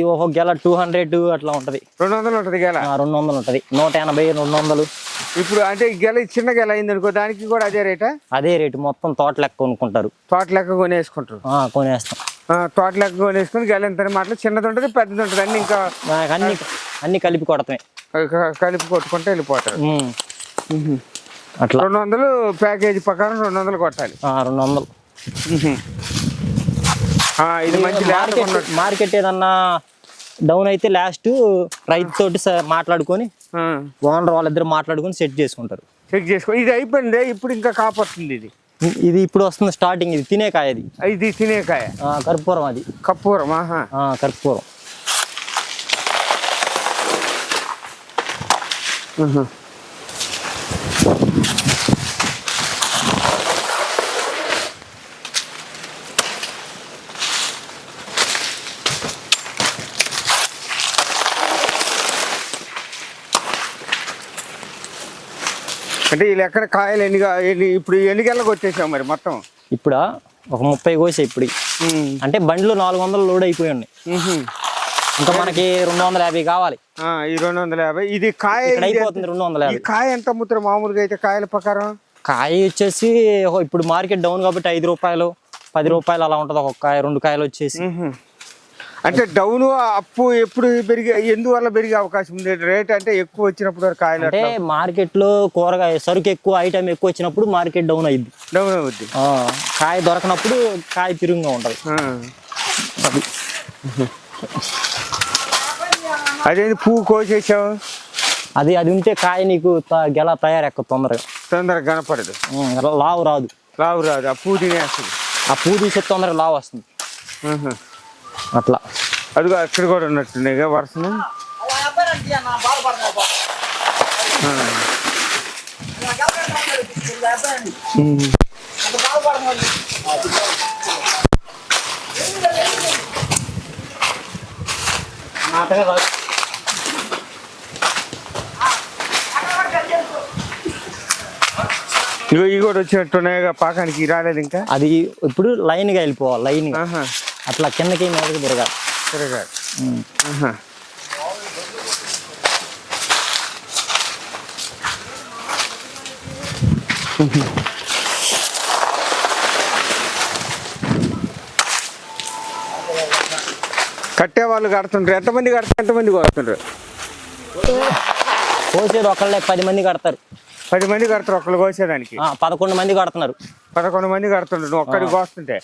ఒక గెల 200 అట్లా ఉంటది. 200 ఉంటది గెల. 200 ఉంటది. 180, 200. ఇప్పుడు అంటే గెల చిన్న గెల అయింది అనుకో, దానికి కూడా అదే రేటా? అదే రేటు. మొత్తం తోట లెక్క కొనుక్కుంటారు. తోట లెక్క కొనేసుకుంటారు. కొనేస్తాం. తోట లెక్క కొనేసుకుని గెల ఎంత మాటలు చిన్నది ఉంటుంది, పెద్దది ఉంటుంది, అన్ని ఇంకా అన్ని కలిపి కొడతామే. కలిపి కొట్టుకుంటే వెళ్ళిపోతారు. అట్లా 200 ప్యాకేజీ ప్రకారం 200 కొట్టాలి. 200. ఇది మంచి మార్కెట్ ఏదన్నా డౌన్ అయితే లాస్ట్ రైతు తోటి మాట్లాడుకొని ఓనర్ వాళ్ళిద్దరు మాట్లాడుకొని సెట్ చేసుకుంటారు. సెట్ చేసుకో. ఇది అయిపోయింది, ఇప్పుడు ఇంకా కాపొస్తుంది. ఇది ఇప్పుడు వస్తుంది స్టార్టింగ్. ఇది తినేకాయ. ఇది తినేకాయ. కర్పూరం. అది కర్పూరం. కర్పూరం. అంటే ఈ లెక్కన కాయలు ఇప్పుడు ఎన్ని గెలకు వచ్చేసాం మరి మొత్తం? ఇప్పుడు ఒక 30 కోసాయి ఇప్పుడు. అంటే బండ్లు 400 లోడ్ అయిపోయి ఉన్నాయి. ఇంకా మనకి 250 కావాలి. ఈ 250 ఇది కాయ అయిపోతుంది. 250. కాయ ఎంత అమ్ముతారు మామూలుగా అయితే కాయల ప్రకారం? కాయ వచ్చేసి ఇప్పుడు మార్కెట్ డౌన్ కాబట్టి 5 రూపాయలు, 10 రూపాయలు అలా ఉంటుంది ఒక్కొక్క కాయ. 2 కాయలు వచ్చేసి. అంటే డౌన్ అప్పు ఎప్పుడు ఎందువల్ల పెరిగే అవకాశం ఉంది? రేట్ అంటే ఎక్కువ వచ్చినప్పుడు కాయలు అంటే మార్కెట్ లో కూరగాయ సరుకు ఎక్కువ, ఐటమ్ ఎక్కువ వచ్చినప్పుడు మార్కెట్ డౌన్ అయ్యింది. డౌన్ అవుద్ది. కాయ దొరకనప్పుడు కాయ తిరుగుగా ఉంటది. అదేంటి పువ్వు కోసేసావు? అది ఉంటే కాయ నీకు గెల తయారెక్క తొందరగా కనపడదు. లావు రాదు. ఆ పువ్వు తినేస్తుంది. ఆ పువ్వు తీసే తొందరగా లావు వస్తుంది. అట్లా. అదిగో అక్కడ కూడా ఉన్నట్టున్నాయి వరుసను. ఇవి కూడా వచ్చినట్టున్నాయి పాకానికి రాలేదు ఇంకా. అది ఇప్పుడు లైన్ గా వెళ్ళిపోవాలి. లైన్ అట్లా కిందకి మీదకి తిరగాలి. కట్టే వాళ్ళు కడుతుంటారు. ఎంతమంది కొడుతుంటారు? కోసేది ఒకళ్ళే 10 మంది కడతారు. 10 మంది కడతారు ఒకళ్ళు కోసేదానికి. 11 మంది కడుతున్నారు. 11 మంది కడుతుంటారు ఒక్కడికి కోస్తుంటే.